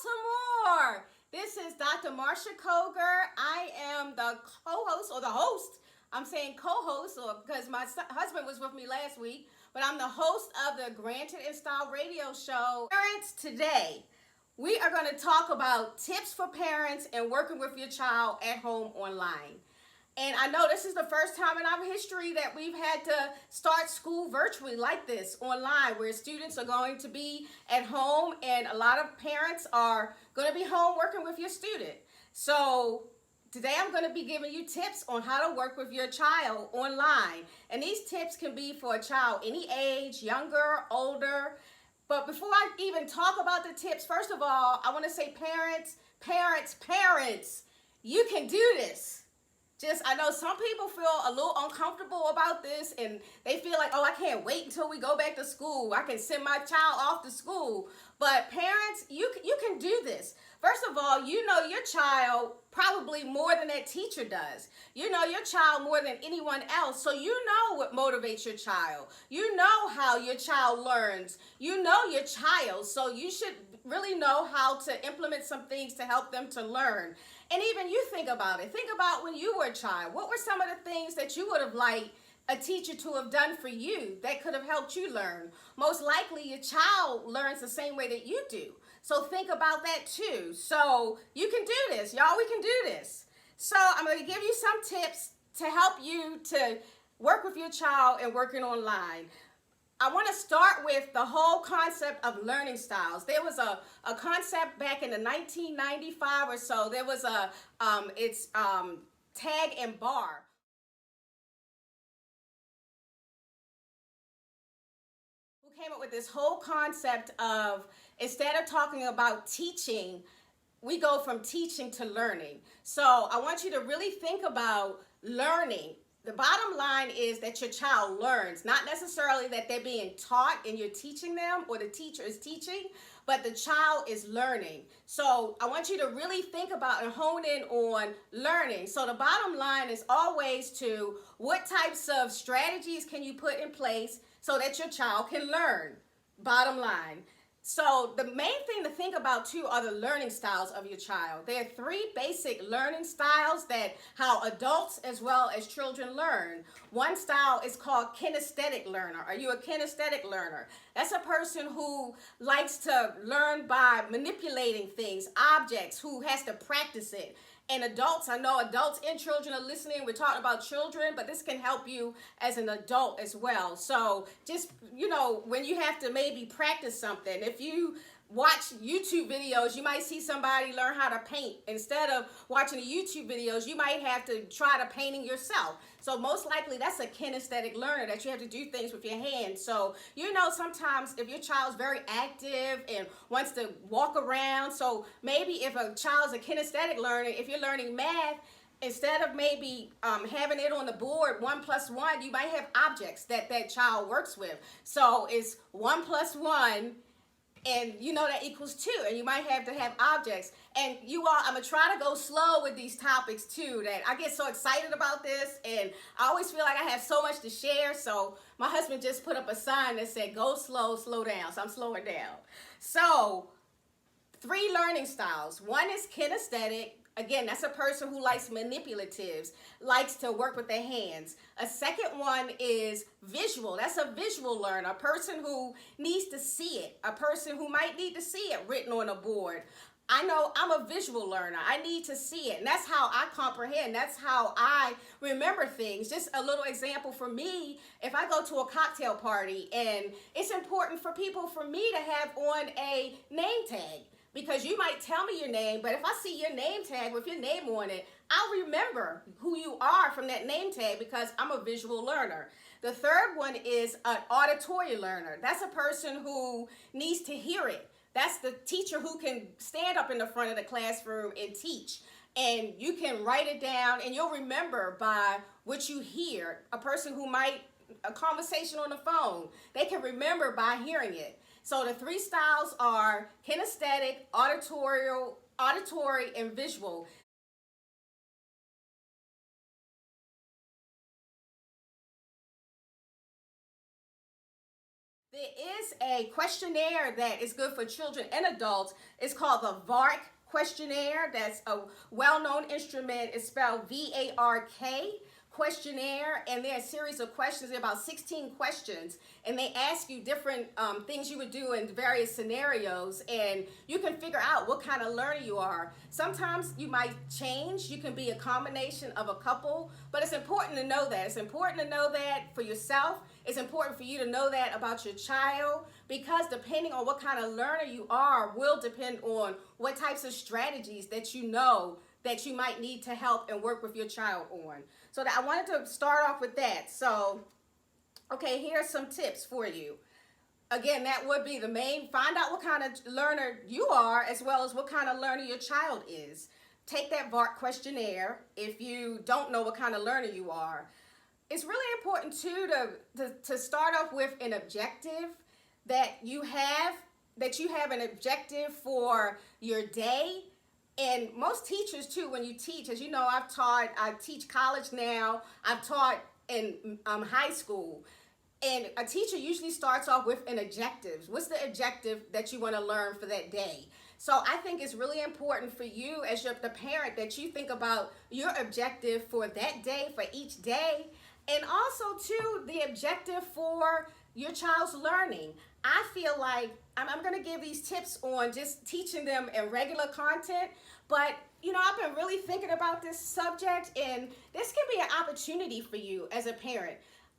Baltimore. This is Dr. Marsha Koger. I am the co-host or the host. I'm saying co-host because my husband was with me last week, but I'm the host of the Granted in Style radio show. Parents, today we are going to talk about tips for parents and working with your child at home online. And I know this is the first time in our history that we've had to start school virtually like this, online, where students are going to be at home and a lot of parents are going to be home working with your student. So today I'm going to be giving you tips on how to work with your child online. And these tips can be for a child any age, younger, older. But before I even talk about the tips, first of all, I want to say parents, you can do this. I know some people feel a little uncomfortable about this and they feel like, oh, I can't wait until we go back to school. I can send my child off to school. But parents, you can do this. First of all, you know your child probably more than that teacher does. You know your child more than anyone else. So you know what motivates your child. You know how your child learns. You know your child. So you should really know how to implement some things to help them to learn. And even you think about it. Think about when you were a child. What were some of the things that you would have liked a teacher to have done for you that could have helped you learn? Most likely your child learns the same way that you do. So think about that too. So you can do this. Y'all, we can do this. So I'm going to give you some tips to help you to work with your child and working online. I want to start with the whole concept of learning styles. There was a concept back in the 1995 or so. There was Tag and Bar. Who came up with this whole concept of, instead of talking about teaching, we go from teaching to learning. So I want you to really think about learning. The bottom line is that your child learns, not necessarily that they're being taught and you're teaching them or the teacher is teaching, but the child is learning. So I want you to really think about and hone in on learning. So the bottom line is always to what types of strategies can you put in place so that your child can learn, bottom line. So the main thing to think about too are the learning styles of your child. There are three basic learning styles that how adults as well as children learn. One style is called kinesthetic learner. Are you a kinesthetic learner? That's a person who likes to learn by manipulating things, objects, who has to practice it. And adults, I know adults and children are listening. We're talking about children, but this can help you as an adult as well. So just, when you have to maybe practice something, if you watch YouTube videos, you might see somebody learn how to paint. Instead of watching the YouTube videos, you might have to try to painting yourself. So most likely that's a kinesthetic learner, that you have to do things with your hands. So, sometimes if your child's very active and wants to walk around, so maybe if a child's a kinesthetic learner, if you're learning math, instead of maybe having it on the board, 1 + 1, you might have objects that child works with. So it's 1 + 1, and that equals 2, and you might have to have objects. And you all, I'm gonna try to go slow with these topics too, that I get so excited about this, and I always feel like I have so much to share. So my husband just put up a sign that said go slow, slow down. So I'm slowing down. So 3 learning styles. One is kinesthetic. Again, that's a person who likes manipulatives, likes to work with their hands. A second one is visual. That's a visual learner, a person who needs to see it, a person who might need to see it written on a board. I know I'm a visual learner. I need to see it, and that's how I comprehend. That's how I remember things. Just a little example for me, if I go to a cocktail party, and it's important for me to have on a name tag. Because you might tell me your name, but if I see your name tag with your name on it, I'll remember who you are from that name tag because I'm a visual learner. The third one is an auditory learner. That's a person who needs to hear it. That's the teacher who can stand up in the front of the classroom and teach. And you can write it down and you'll remember by what you hear. A person who a conversation on the phone, they can remember by hearing it. So the 3 styles are kinesthetic, auditory, and visual. There is a questionnaire that is good for children and adults. It's called the Vark Questionnaire. That's a well-known instrument. It's spelled VARK questionnaire, and there are a series of questions. There are about 16 questions, and they ask you different things you would do in various scenarios, and you can figure out what kind of learner you are. Sometimes you might change. You can be a combination of a couple, but it's important to know that. It's important to know that for yourself. It's important for you to know that about your child, because depending on what kind of learner you are will depend on what types of strategies that you know that you might need to help and work with your child on. So I wanted to start off with that. So, okay, here are some tips for you. Again, that would be the main. Find out what kind of learner you are, as well as what kind of learner your child is. Take that Vark questionnaire if you don't know what kind of learner you are. It's really important too to start off with an objective that you have an objective for your day. And most teachers too, when you teach, as you know, I teach college now, I've taught in high school. And a teacher usually starts off with an objective. What's the objective that you want to learn for that day? So I think it's really important for you as the parent that you think about your objective for that day, for each day. And also too, the objective for your child's learning. I feel like I'm going to give these tips on just teaching them in regular content, but I've been really thinking about this subject, and this can be an opportunity for you as a parent.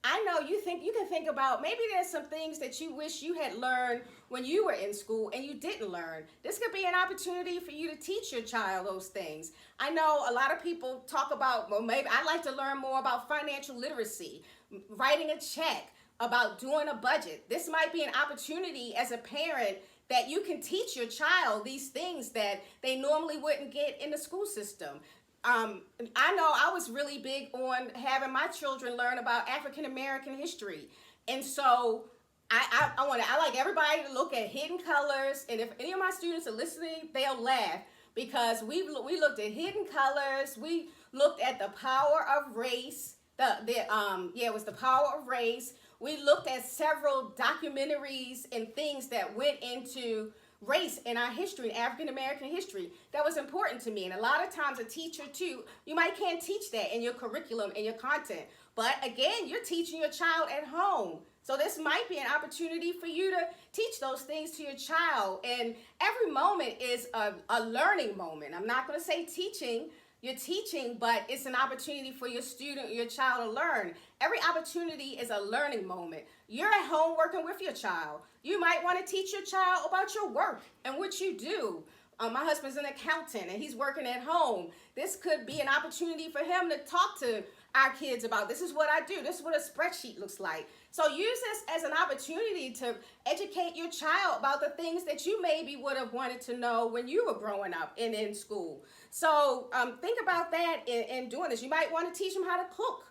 I know you can think about maybe there's some things that you wish you had learned when you were in school and you didn't learn. This could be an opportunity for you to teach your child those things. I know a lot of people talk about, well, maybe I'd like to learn more about financial literacy, writing a check, about doing a budget. This might be an opportunity as a parent that you can teach your child these things that they normally wouldn't get in the school system. I know I was really big on having my children learn about African American history, and so I like everybody to look at Hidden Colors. And if any of my students are listening, they'll laugh, because we looked at Hidden Colors. We looked at the power of race. It was the power of race. We looked at several documentaries and things that went into race in our history, in African American history. That was important to me. And a lot of times a teacher too, you might can't teach that in your curriculum and your content. But again, you're teaching your child at home. So this might be an opportunity for you to teach those things to your child. And every moment is a learning moment. I'm not going to say teaching. You're teaching, but it's an opportunity for your student, your child to learn. Every opportunity is a learning moment. You're at home working with your child. You might want to teach your child about your work and what you do. My husband's an accountant and he's working at home. This could be an opportunity for him to talk to our kids about, this is what I do. This is what a spreadsheet looks like. So use this as an opportunity to educate your child about the things that you maybe would have wanted to know when you were growing up and in school. So think about that in doing this. You might want to teach them how to cook.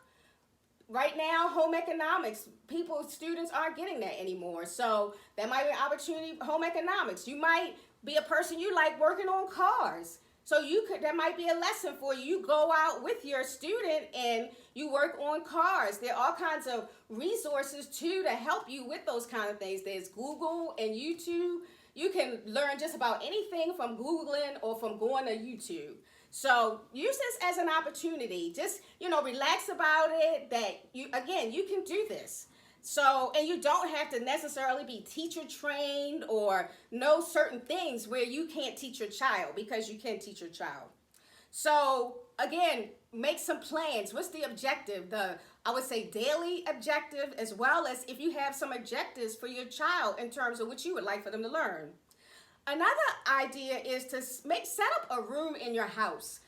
Right now, home economics, students aren't getting that anymore. So that might be an opportunity, home economics. You might be a person you like working on cars. So that might be a lesson for you. You go out with your student and you work on cars. There are all kinds of resources too to help you with those kind of things. There's Google and YouTube. You can learn just about anything from Googling or from going to YouTube. So use this as an opportunity. Just, relax about it, that you can do this. So, and you don't have to necessarily be teacher trained or know certain things where you can't teach your child, because you can teach your child. So again, make some plans. What's the objective? I would say daily objective, as well as if you have some objectives for your child in terms of what you would like for them to learn. Another idea is to set up a room in your house,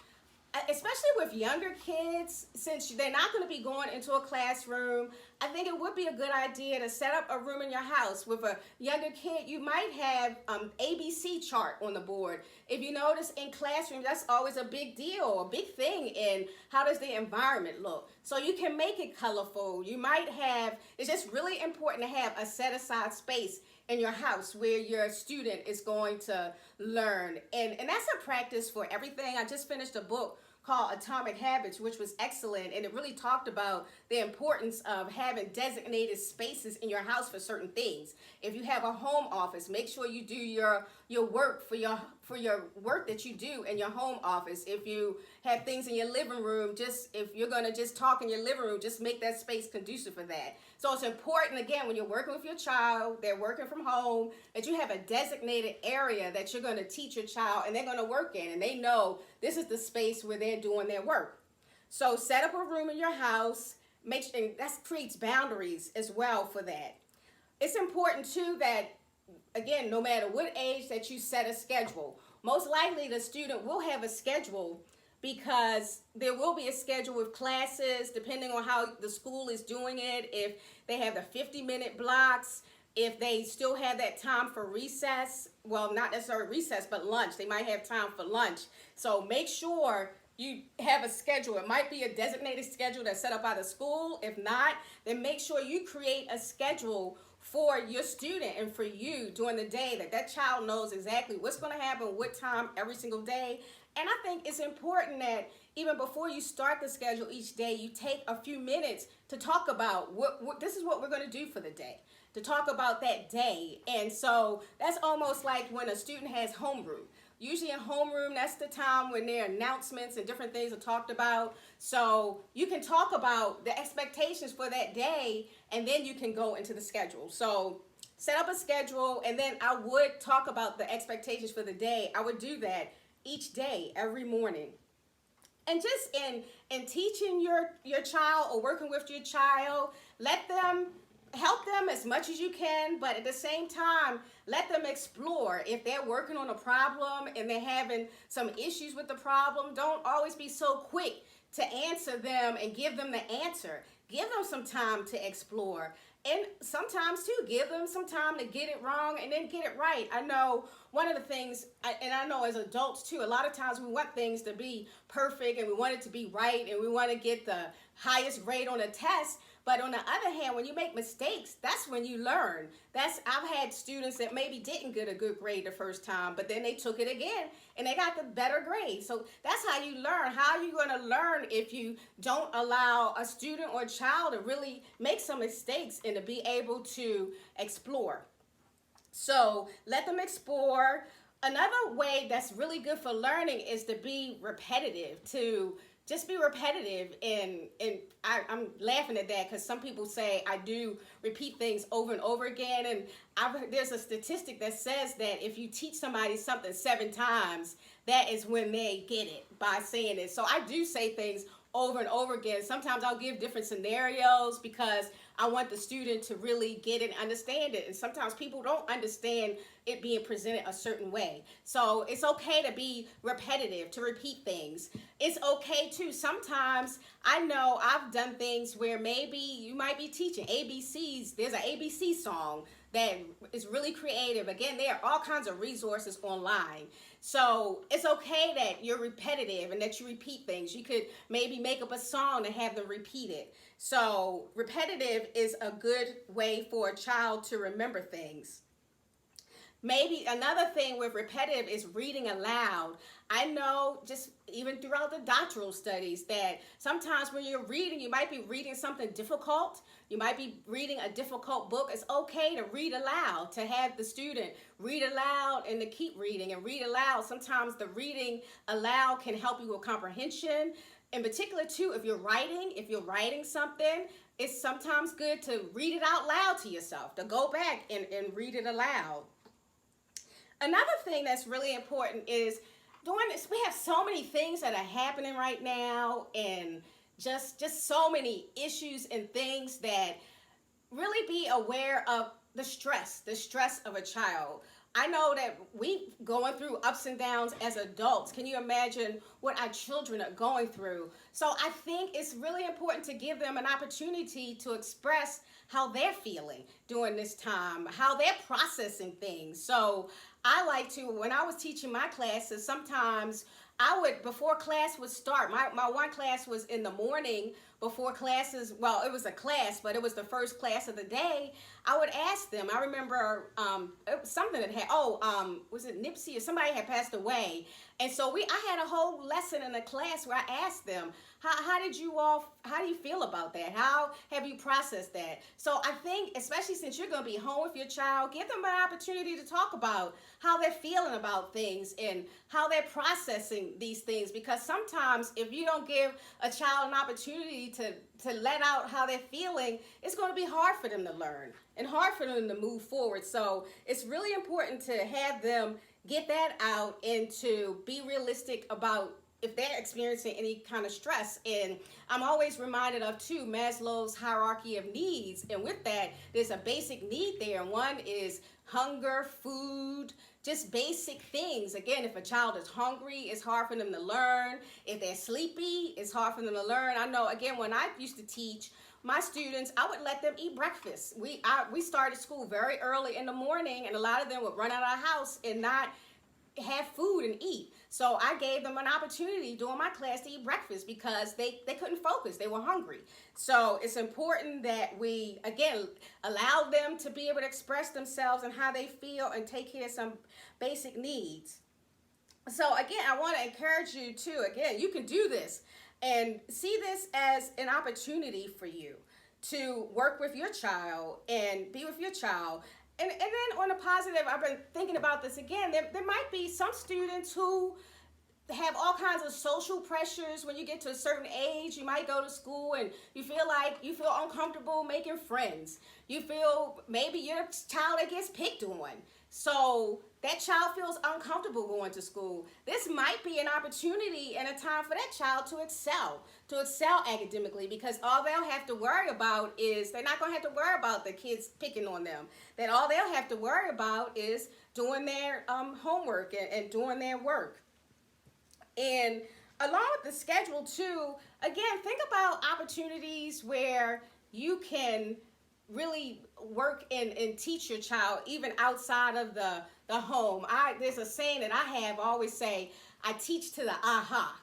especially with younger kids, since they're not going to be going into a classroom. I think it would be a good idea to set up a room in your house. With a younger kid, you might have ABC chart on the board. If you notice in classrooms, that's always a big deal, a big thing in how does the environment look. So you can make it colorful. You might have, it's just really important to have a set aside space in your house where your student is going to learn. And that's a practice for everything. I just finished a book called Atomic Habits, which was excellent, and it really talked about the importance of having designated spaces in your house for certain things. If you have a home office, make sure you do your work for your work that you do in your home office. If you have things in your living room, just if you're going to just talk in your living room, just make that space conducive for that. So it's important, again, when you're working with your child, they're working from home, that you have a designated area that you're going to teach your child and they're going to work in, and they know this is the space where they're doing their work. So set up a room in your house, and that creates boundaries as well for that. It's important too that, again, no matter what age that you set a schedule, most likely the student will have a schedule, because there will be a schedule with classes depending on how the school is doing it. If they have the 50-minute blocks, if they still have that time for recess, well, not necessarily recess, but lunch. They might have time for lunch. So make sure you have a schedule. It might be a designated schedule that's set up by the school. If not, then make sure you create a schedule for your student and for you during the day, that child knows exactly what's going to happen, what time every single day. And I think it's important that even before you start the schedule each day, you take a few minutes to talk about what this is what we're going to do for the day, to talk about that day. And so that's almost like when a student has homeroom. Usually in homeroom, that's the time when their announcements and different things are talked about. So you can talk about the expectations for that day, and then you can go into the schedule. So set up a schedule, and then I would talk about the expectations for the day. I would do that each day, every morning. And just in teaching your child or working with your child, help them as much as you can, but at the same time, let them explore. If they're working on a problem and they're having some issues with the problem, don't always be so quick to answer them and give them the answer. Give them some time to explore. And sometimes, too, give them some time to get it wrong and then get it right. I know one of the things, and I know as adults, too, a lot of times we want things to be perfect and we want it to be right and we want to get the highest grade on a test. But on the other hand, when you make mistakes, that's when you learn. I've had students that maybe didn't get a good grade the first time, but then they took it again and they got the better grade. So that's how you learn. How are you going to learn if you don't allow a student or a child to really make some mistakes and to be able to explore? So let them explore. Another way that's really good for learning is to be repetitive, to just be repetitive. And I'm laughing at that because some people say I do repeat things over and over again. And there's a statistic that says that if you teach somebody something 7 times, that is when they get it by saying it. So I do say things over and over again. Sometimes I'll give different scenarios because I want the student to really get it and understand it. And sometimes people don't understand it being presented a certain way. So it's okay to be repetitive, to repeat things. It's okay too. Sometimes I know I've done things where maybe you might be teaching ABCs. There's an ABC song that is really creative. Again, there are all kinds of resources online. So it's okay that you're repetitive and that you repeat things. You could maybe make up a song and have them repeat it. So repetitive is a good way for a child to remember things. Maybe another thing with repetitive is reading aloud. I know just even throughout the doctoral studies that sometimes when you're reading, you might be reading something difficult. You might be reading a difficult book. It's okay to read aloud, to have the student read aloud and to keep reading and read aloud. Sometimes the reading aloud can help you with comprehension. In particular, too, if you're writing something, it's sometimes good to read it out loud to yourself, to go back and read it aloud. Another thing that's really important is doing this. We have so many things that are happening right now, and just so many issues and things that really be aware of the stress of a child. I know that we going through ups and downs as adults. Can you imagine what our children are going through? So I think it's really important to give them an opportunity to express how they're feeling during this time, how they're processing things. So I like to, when I was teaching my classes, sometimes I would, before class would start, my one class was in the morning before classes, well, it was a class, but it was the first class of the day, I would ask them. I remember it was something that had, was it Nipsey or somebody had passed away. And so I had a whole lesson in a class where I asked them, how do you feel about that? How have you processed that? So I think, especially since you're going to be home with your child, give them an opportunity to talk about how they're feeling about things and how they're processing these things. Because sometimes if you don't give a child an opportunity to let out how they're feeling, it's going to be hard for them to learn and hard for them to move forward. So it's really important to have them get that out and to be realistic about if they're experiencing any kind of stress. And I'm always reminded of, too, Maslow's hierarchy of needs. And with that, there's a basic need there. And one is hunger, food, just basic things. Again, if a child is hungry, it's hard for them to learn. If they're sleepy, it's hard for them to learn. I know, again, when I used to teach my students, I would let them eat breakfast. We started school very early in the morning, and a lot of them would run out of the house and not have food and eat. So I gave them an opportunity during my class to eat breakfast because they couldn't focus. They were hungry. So it's important that we, again, allow them to be able to express themselves and how they feel and take care of some basic needs. So again, I want to encourage you to, again, you can do this and see this as an opportunity for you to work with your child and be with your child. And then on a positive, I've been thinking about this again. There might be some students who have all kinds of social pressures. When you get to a certain age, you might go to school and you feel uncomfortable making friends. You feel maybe you're a child that gets picked on. So that child feels uncomfortable going to school. This might be an opportunity and a time for that child to excel academically, because all they'll have to worry about is, they're not going to have to worry about the kids picking on them. That all they'll have to worry about is doing their homework and doing their work. And along with the schedule too, again, think about opportunities where you can really work and teach your child even outside of the home. There's a saying that I always say, I teach to the aha.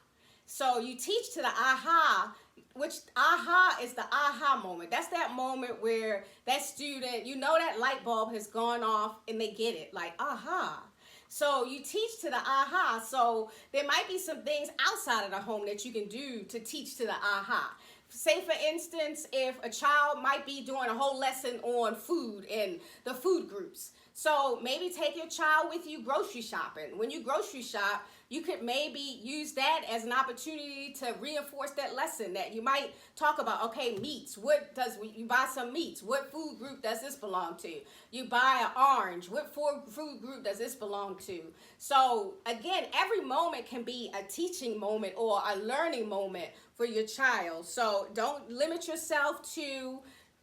So you teach to the aha, which aha is the aha moment. That's that moment where that student, that light bulb has gone off and they get it, like aha. So you teach to the aha. So there might be some things outside of the home that you can do to teach to the aha. Say, for instance, if a child might be doing a whole lesson on food and the food groups. So maybe take your child with you grocery shopping. When you grocery shop, you could maybe use that as an opportunity to reinforce that lesson, that you might talk about, okay, meats. You buy some meats. What food group does this belong to? You buy an orange. What food group does this belong to? So again, every moment can be a teaching moment or a learning moment for your child. So don't limit yourself to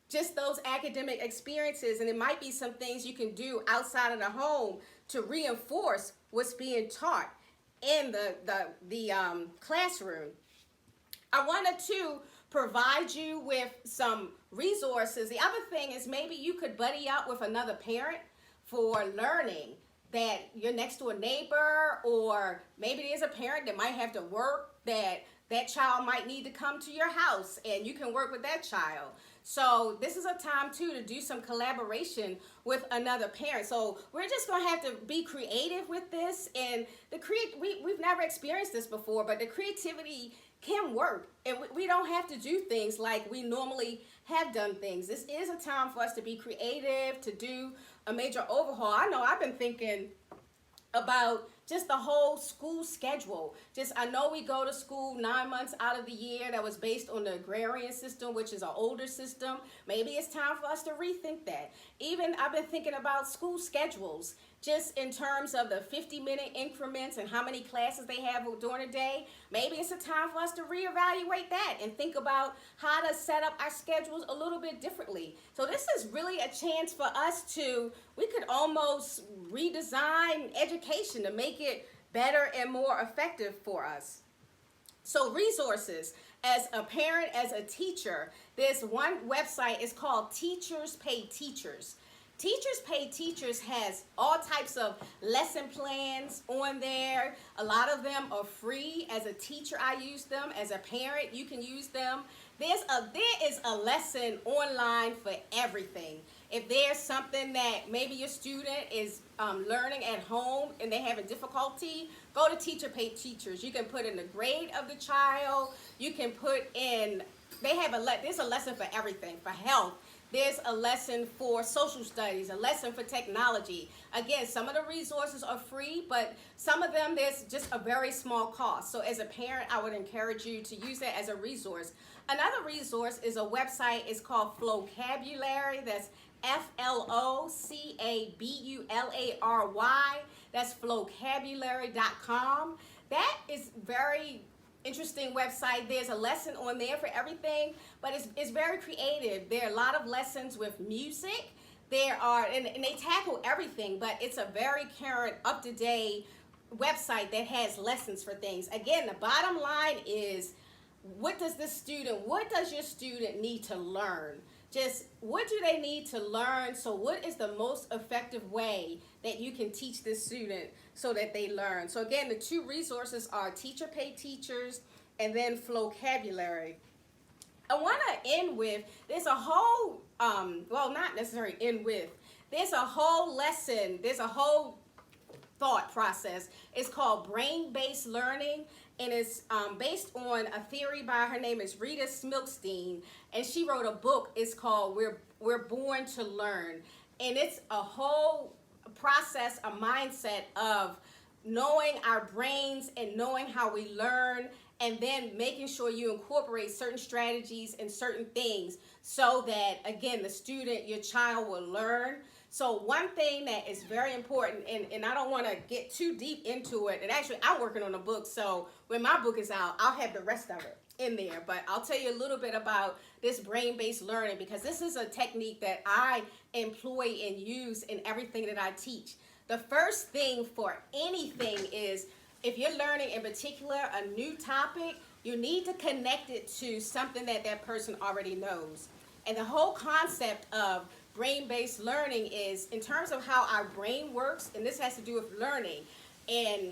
just those academic experiences, and it might be some things you can do outside of the home to reinforce what's being taught in the classroom. I wanted to provide you with some resources. The other thing is, maybe you could buddy up with another parent for learning, that you're next to a neighbor, or maybe there's a parent that might have to work, that child might need to come to your house and you can work with that child. So this is a time too to do some collaboration with another parent. So we're just going to have to be creative with this, and we've never experienced this before, but the creativity can work, and we don't have to do things like we normally have done things. This is a time for us to be creative, to do a major overhaul. I know I've been thinking about just the whole school schedule. I know we go to school 9 months out of the year. That was based on the agrarian system, which is an older system. Maybe it's time for us to rethink that. Even I've been thinking about school schedules, just in terms of the 50-minute increments and how many classes they have during the day. Maybe it's a time for us to reevaluate that and think about how to set up our schedules a little bit differently. So this is really a chance for us we could almost redesign education to make it better and more effective for us. So resources, as a parent, as a teacher, there's one website, it's called Teachers Pay Teachers. Teachers Pay Teachers has all types of lesson plans on there. A lot of them are free. As a teacher, I use them. As a parent, you can use them. there is a lesson online for everything. If there's something that maybe your student is learning at home and they're having difficulty, go to Teacher Pay Teachers. You can put in the grade of the child. You can put in, there's a lesson for everything, for health. There's a lesson for social studies, a lesson for technology. Again, some of the resources are free, but some of them there's just a very small cost. So as a parent, I would encourage you to use that as a resource. Another resource is a website. It's called Flocabulary. That's Flocabulary. That's flocabulary.com. That is very interesting website. There's a lesson on there for everything, but it's very creative. There are a lot of lessons with music. There are, and they tackle everything, but it's a very current, up-to-date website that has lessons for things. Again, the bottom line is, what does your student need to learn? Just what do they need to learn? So what is the most effective way that you can teach this student so that they learn? So again, the two resources are Teacher Pay Teachers and then Flocabulary. I want to end with, there's a whole, well, not necessarily end with, there's a whole lesson, there's a whole thought process. It's called BrainBased Learning, and it's based on a theory by, her name is Rita Smilkstein, and she wrote a book. It's called We're Born to Learn, and it's a whole process, a mindset of knowing our brains and knowing how we learn, and then making sure you incorporate certain strategies and certain things so that, again, the student, your child will learn. So one thing that is very important, and I don't want to get too deep into it, and actually I'm working on a book, so when my book is out, I'll have the rest of it in there, but I'll tell you a little bit about this brain-based learning, because this is a technique that I employ and use in everything that I teach. The first thing for anything is, if you're learning in particular a new topic, you need to connect it to something that that person already knows. And the whole concept of brain-based learning is in terms of how our brain works, and this has to do with learning. And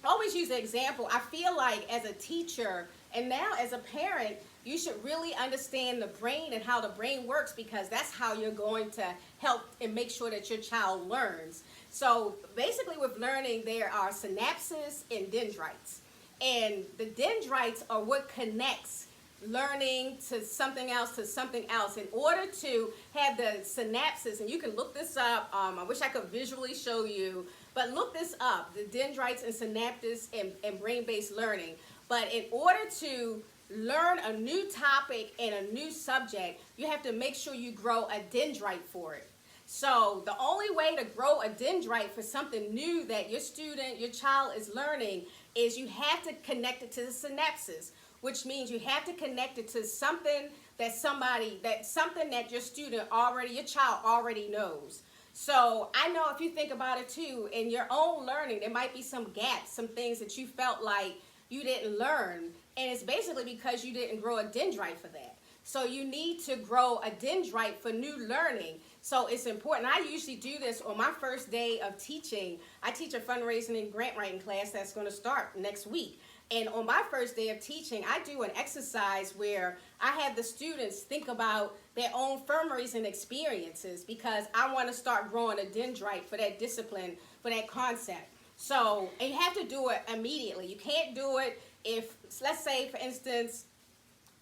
I always use the example, I feel like as a teacher and now as a parent, you should really understand the brain and how the brain works, because that's how you're going to help and make sure that your child learns. So basically with learning, there are synapses and dendrites. And the dendrites are what connects learning to something else to something else. In order to have the synapses, and you can look this up, I wish I could visually show you, but look this up, the dendrites and synapses and brain-based learning. But in order to learn a new topic and a new subject, you have to make sure you grow a dendrite for it. So the only way to grow a dendrite for something new that your student, your child is learning, is you have to connect it to the synapses, which means you have to connect it to something that something that your student already, your child already knows. So I know if you think about it too, in your own learning, there might be some gaps, some things that you felt like you didn't learn, and it's basically because you didn't grow a dendrite for that. So you need to grow a dendrite for new learning. So it's important. I usually do this on my first day of teaching. I teach a fundraising and grant writing class that's going to start next week. And on my first day of teaching, I do an exercise where I have the students think about their own fundraising experiences, because I want to start growing a dendrite for that discipline, for that concept. So, and you have to do it immediately. You can't do it if, let's say, for instance,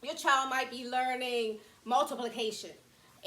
your child might be learning multiplication.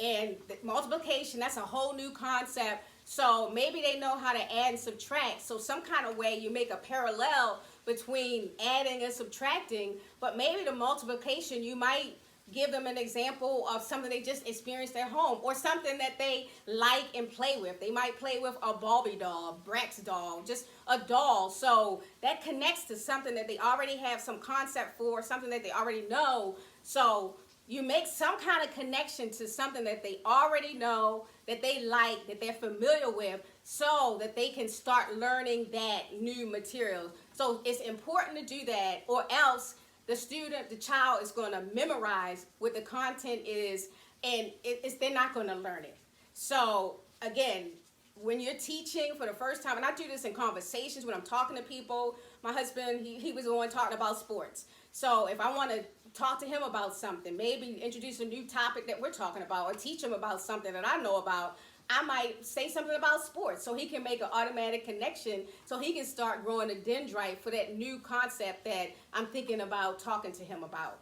And multiplication, that's a whole new concept. So maybe they know how to add and subtract. So some kind of way you make a parallel between adding and subtracting. But maybe the multiplication, you might give them an example of something they just experienced at home, or something that they like and play with. They might play with a Barbie doll, Bratz doll, just a doll. So that connects to something that they already have some concept for, something that they already know. So you make some kind of connection to something that they already know, that they like, that they're familiar with, so that they can start learning that new material. So it's important to do that, or else the student, the child is going to memorize what the content is, and they're not going to learn it. So again, when you're teaching for the first time, and I do this in conversations when I'm talking to people, my husband, he was the one talking about sports. So if I want to talk to him about something, maybe introduce a new topic that we're talking about, or teach him about something that I know about. I might say something about sports so he can make an automatic connection, so he can start growing a dendrite for that new concept that I'm thinking about talking to him about.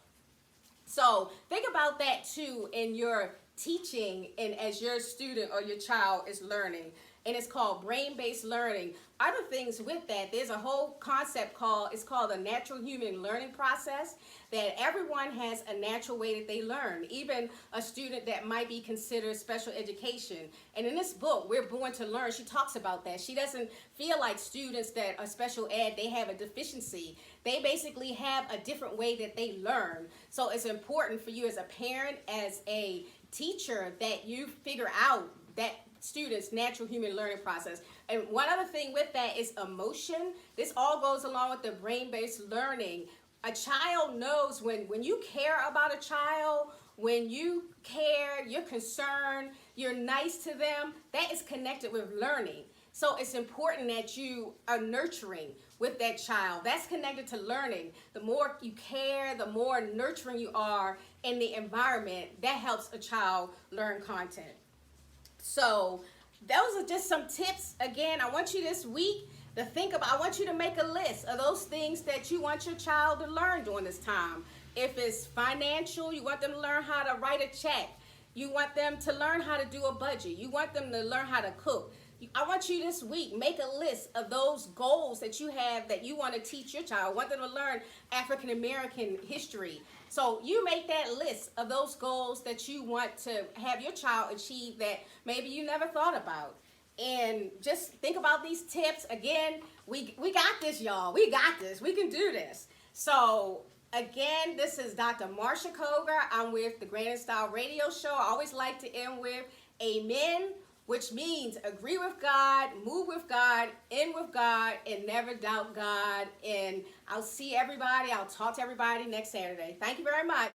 So think about that too in your teaching and as your student or your child is learning. And it's called brain-based learning. Other things with that, there's a whole concept it's called the natural human learning process, that everyone has a natural way that they learn, even a student that might be considered special education. And in this book, We're Born to Learn, she talks about that. She doesn't feel like students that are special ed, they have a deficiency. They basically have a different way that they learn. So it's important for you as a parent, as a teacher, that you figure out that students' natural human learning process. And one other thing with that is emotion. This all goes along with the brain-based learning. A child knows when you care about a child, when you care, you're concerned, you're nice to them, that is connected with learning. So it's important that you are nurturing with that child. That's connected to learning. The more you care, the more nurturing you are in the environment, that helps a child learn content. So those are just some tips. Again, I want you this week to think about, I want you to make a list of those things that you want your child to learn during this time. If it's financial, you want them to learn how to write a check. You want them to learn how to do a budget. You want them to learn how to cook. I want you this week, make a list of those goals that you have that you want to teach your child. I want them to learn African American history. So you make that list of those goals that you want to have your child achieve that maybe you never thought about. And just think about these tips. Again, we got this, y'all. We got this. We can do this. So again, this is Dr. Marsha Koger. I'm with the Grand and Style Radio Show. I always like to end with amen, which means agree with God, move with God, end with God, and never doubt God. And I'll see everybody. I'll talk to everybody next Saturday. Thank you very much.